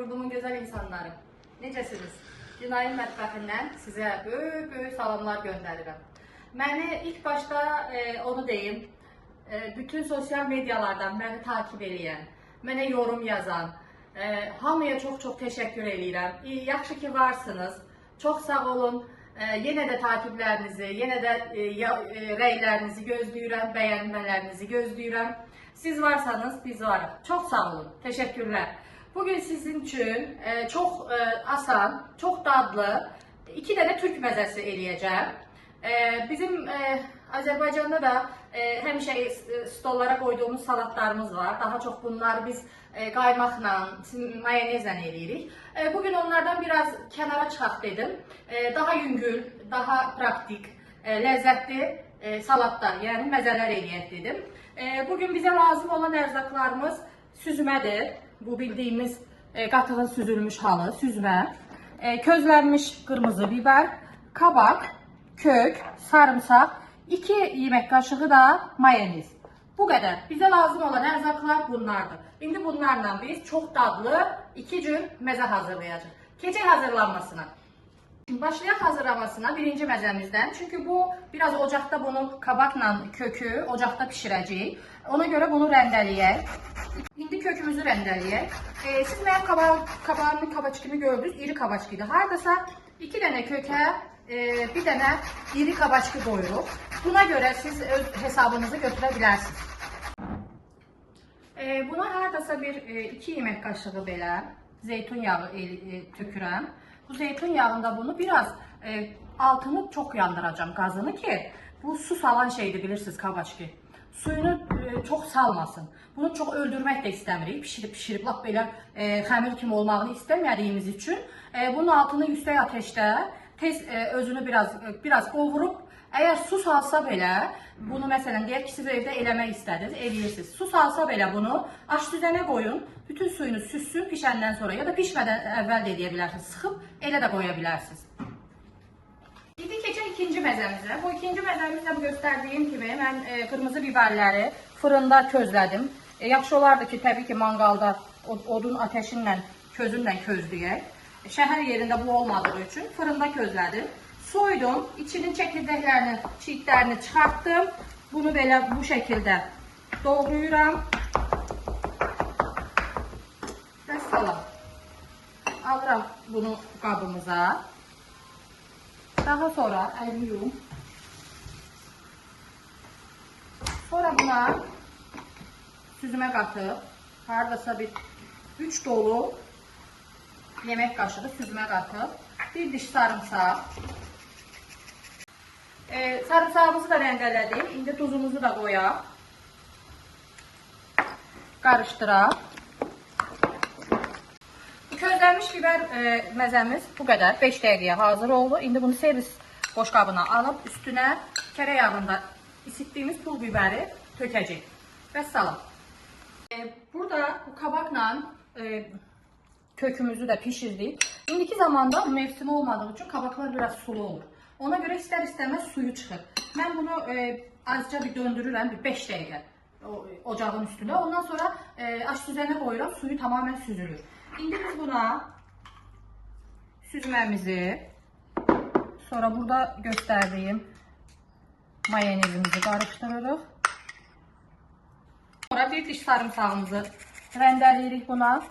Yurdumun gözəl insanları. Necəsiniz? Günayın mətbəxindən sizə böyük salamlar göndərirəm. Məni ilk başda onu deyim, bütün sosial medialardan məni takip edən, mənə yorum yazan, hamıya çox təşəkkür edirəm. Yaxşı ki varsınız. Çox sağ olun. Yenə də takiplərinizi, yenə də rəylərinizi gözləyirəm, bəyənmələrinizi gözləyirəm. Siz varsanız biz varıq. Çox sağ olun. Təşəkkürlər. Bugün sizin üçün çox asan, çox dadlı 2 dənə türk məzəsi eləyəcəm. Bizim Azərbaycanda da həmişə stollara qoyduğumuz salatlarımız var. Daha çox bunları biz qaymaqla, mayonezlə eləyirik. Bugün onlardan biraz kənara çıxaq dedim. Daha yüngül, daha praktik, ləzzətli salatlar, yəni məzələr eləyək dedim. Bugün bizə lazım olan ərzaqlarımız süzmədir. Bu bildiyimiz qatığın süzülmüş halı, süzmə, közlənmiş qırmızı biber, kabak, kök, sarımsaq, 2 yemək qaşığı da mayonez. Bu qədər. Bizə lazım olan ərzaqlar bunlardır. İndi bunlarla biz çox dadlı 2 cür məzə hazırlayacağıq. Keçək hazırlanmasına. Başlayaq hazırlamasına birinci məzəmizdən. Çünki bu biraz ocaqda bunu kabakla kökü ocaqda pişirəcəyik. Ona görə bunu rəndələyək. İndi kökümüzü rəndələyək. Siz mənim kabağımın kabaçkimi gördünüz, iri kabaçkıydı. Haradasa 2 dənə kökə, 1 dənə iri kabaçkı qoyuruq. Buna görə siz öz hesabınızı götürə bilərsiniz. Buna haradasa bir 2 yemək qaşığı belə zeytun yağı tökürəm. Bu zeytun yağında bunu biraz altını çok yandıracağım gazını ki bu su salan şeydir bilirsiniz kabaçki. Suyunu çok salmasın. Bunu çok öldürmək də istəmirik. Pişirib lap belə xəmir kimi olmağını istəmədiyimiz üçün bunun altını yüksək ateşdə tez özünü biraz qovurup eğer su salsa belə bunu məsələn deyək ki siz evdə eləmək istədiniz, eləyirsiniz. Su salsa belə bunu aş düzənə qoyun. Bütün suyunu süssün pişəndən sonra ya da pişmədən əvvəl də edə bilərsiniz. Sıxıb elə də qoya bilərsiniz. İndi keçək ikinci məzəmizə. Bu ikinci məzəmizdə göstərdiyim kimi mən qırmızı biberləri fırında közlədim. Yaxşı olardı ki təbii ki mangalda odun ateşinlə, közünlə közləyək. Şəhər yerində bu olmadığı üçün fırında közlədim. Soydum, içinin çekirdəklərini, çiğitlərini çıxartdım. Bunu belə bu şəkildə doğrayıram. Və salam. Alıram bunu qabımıza. Daha sonra əlimi yuyum. Sonra buna süzmə qatıb, haradasa bir 3 dolu yemək qaşığı süzmə qatıb, bir diş sarımsaq. Sarımsağımızı da rəndələdik. İndi tuzumuzu da qoyaq. Qarışdıraq. Közlənmiş biber məzəmiz bu qədər. 5 dəqiqəyə hazır oldu. İndi bunu servis boşqabına alıb üstünə kərə yağında isitdiyimiz pul biberi tökəcək. Vəssalam. Burada bu kabakla kökümüzü de pişirdik. İndiki zamanda mevsimi olmadığı için kabaklar biraz sulu olur. Ona göre ister istemez suyu çıxır. Ben bunu azca bir döndürürəm, bir 5 dəqiqə ocağın üstünde. Ondan sonra aş düzənə qoyuram, suyu tamamen süzülür. İndi biz buna süzməmizi, sonra burada göstərdiyim mayonezimizi qarışdırırıq. Sonra bir diş sarımsağımızı rəndələyirik buna.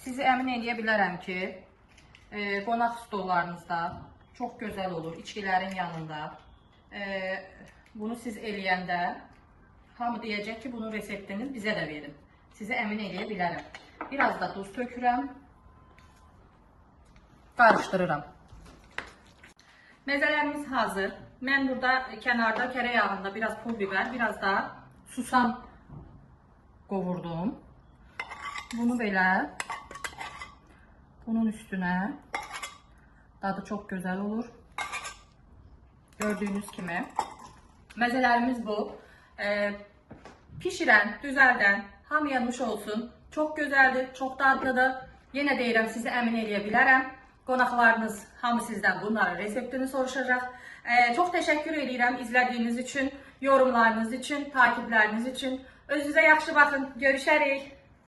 Sizi əmin edə bilərəm ki, qonaq stollarınızda çox gözəl olur, içkilərin yanında. Bunu siz eləyəndə hamı deyəcək ki, bunun reseptini bizə də verin. Sizi əmin edə bilərəm. Biraz da duz tökürəm. Qarışdırıram. Məzələrimiz hazır. Mən burada kənarda kərə yağında biraz pul biber, biraz da susam qovurdum. Bunu belə bunun üstünə dadı çok güzel olur. Gördüğünüz kimi. Məzələrimiz bu. Pişirən, düzəldən hamıya nuş olsun. Çok güzeldir, çok dadlıdır. Yenə deyirəm, sizi əmin edə bilərəm. Qonaqlarınız hamı sizdən bunların reseptini soruşacaq. Çok təşəkkür edirəm izlədiyiniz üçün, yorumlarınız üçün, takipləriniz üçün. Özünüzə yaxşı baxın. Görüşərik.